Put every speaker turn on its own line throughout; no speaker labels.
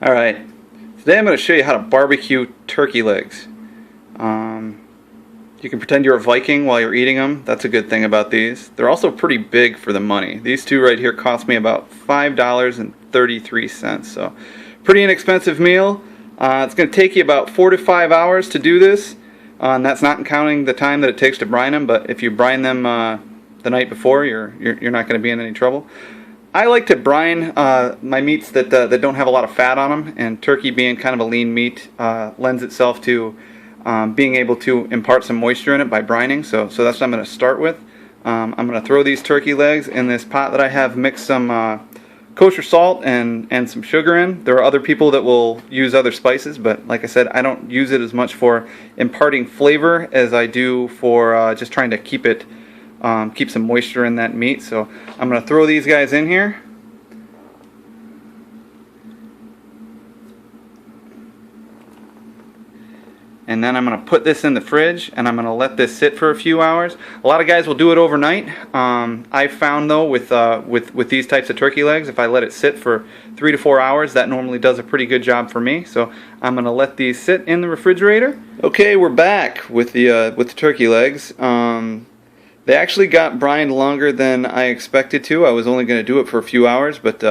Alright, today I'm going to show you how to barbecue turkey legs. You can pretend you're a Viking while you're eating them. That's a good thing about these. They're also pretty big for the money. These two right here cost me about $5.33, so pretty inexpensive meal. It's going to take you about 4 to 5 hours to do this, and that's not counting the time that it takes to brine them, but if you brine them the night before, you're not going to be in any trouble. I like to brine my meats that don't have a lot of fat on them, and turkey being kind of a lean meat lends itself to being able to impart some moisture in it by brining, so that's what I'm going to start with. I'm going to throw these turkey legs in this pot that I have mixed some kosher salt and some sugar in. There are other people that will use other spices, but like I said, I don't use it as much for imparting flavor as I do for just trying to keep some moisture in that meat. So I'm going to throw these guys in here. And then I'm going to put this in the fridge and I'm going to let this sit for a few hours. A lot of guys will do it overnight. I've found though with these types of turkey legs, if I let it sit for 3 to 4 hours, that normally does a pretty good job for me. So I'm going to let these sit in the refrigerator. Okay, we're back with the turkey legs. They actually got brined longer than I expected to. I was only going to do it for a few hours, but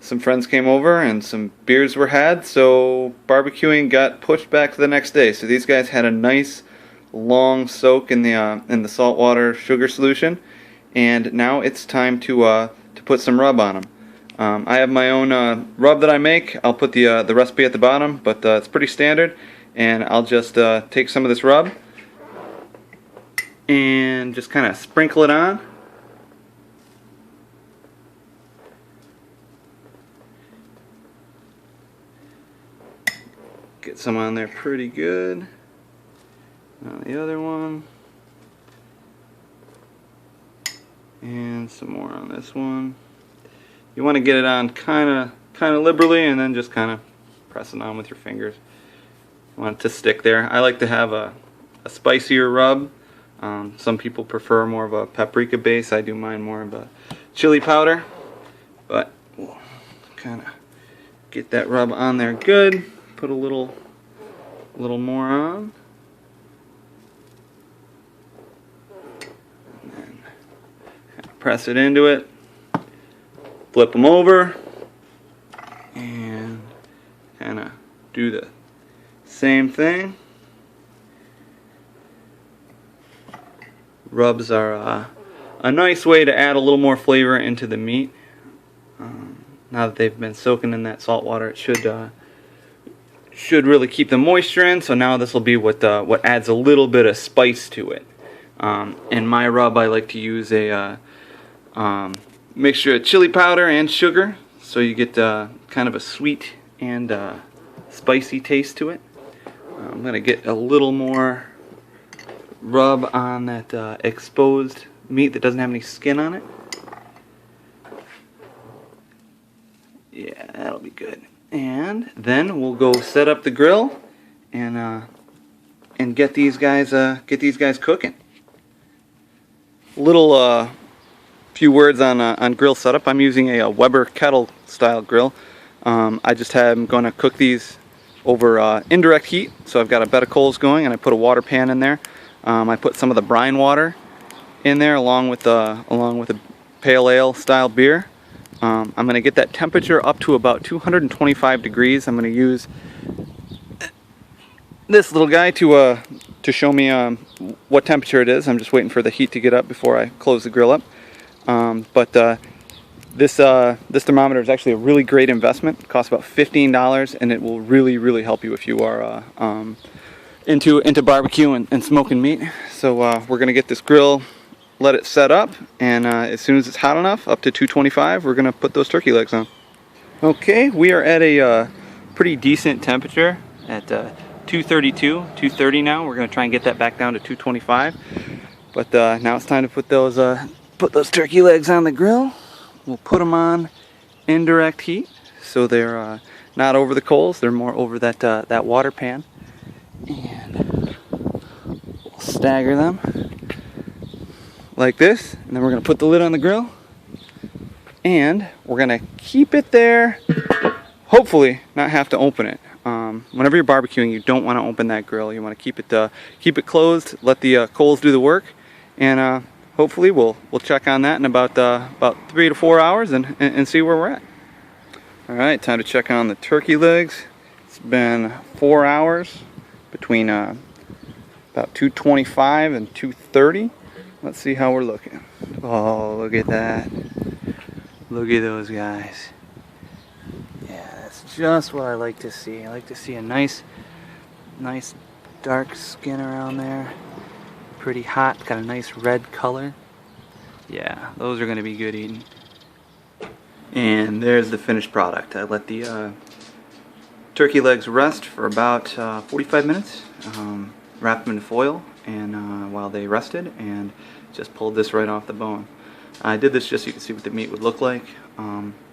some friends came over and some beers were had, so barbecuing got pushed back to the next day. So these guys had a nice long soak in the saltwater sugar solution, and now it's time to put some rub on them. I have my own rub that I make. I'll put the recipe at the bottom, but it's pretty standard, and I'll just take some of this rub and just kind of sprinkle it on. Get some on there pretty good. On the other one. And some more on this one. You want to get it on kind of liberally and then just kind of press it on with your fingers. You want it to stick there. I like to have a spicier rub. Some people prefer more of a paprika base. I do mine more of a chili powder. But we'll kind of get that rub on there good. Put a little more on. And then kind of press it into it. Flip them over. And kind of do the same thing. Rubs are a nice way to add a little more flavor into the meat. Now that they've been soaking in that salt water, it should really keep the moisture in. So now this will be what adds a little bit of spice to it. In my rub, I like to use a mixture of chili powder and sugar, so you get kind of a sweet and spicy taste to it. I'm going to get a little more rub on that exposed meat that doesn't have any skin on it. Yeah, that'll be good. And then we'll go set up the grill and get these guys cooking. Little few words on grill setup. I'm using a Weber Kettle style grill. I'm going to cook these over indirect heat. So I've got a bed of coals going, and I put a water pan in there. I put some of the brine water in there along with a pale ale style beer. I'm going to get that temperature up to about 225 degrees. I'm going to use this little guy to show me what temperature it is. I'm just waiting for the heat to get up before I close the grill up. This thermometer is actually a really great investment. It costs about $15, and it will really help you if you are into barbecue and smoking meat. So we're going to get this grill, let it set up, and as soon as it's hot enough, up to 225, we're going to put those turkey legs on. Okay, we are at a pretty decent temperature at 230 now. We're going to try and get that back down to 225. But now it's time to put those turkey legs on the grill. We'll put them on indirect heat, so they're not over the coals. They're more over that water pan. And we'll stagger them like this, and then we're going to put the lid on the grill, and we're going to keep it there hopefully not have to open it. Whenever you're barbecuing, you don't want to open that grill. You want to keep it closed, let the coals do the work, and hopefully we'll check on that in about 3 to 4 hours and see where we're at. All right, time to check on the turkey legs. It's been 4 hours between about 2:25 and 2:30. Let's see how we're looking. Oh, look at that. Look at those guys. Yeah, that's just what I like to see. I like to see a nice dark skin around there. Pretty hot, got a nice red color. Yeah, those are going to be good eating. And there's the finished product. I let the turkey legs rest for about 45 minutes. Wrapped them in foil and while they rested, and just pulled this right off the bone. I did this just so you can see what the meat would look like,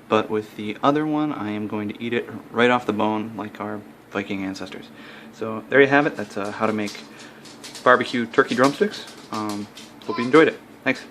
but with the other one I am going to eat it right off the bone like our Viking ancestors. So there you have it. That's how to make barbecue turkey drumsticks. Hope you enjoyed it. Thanks.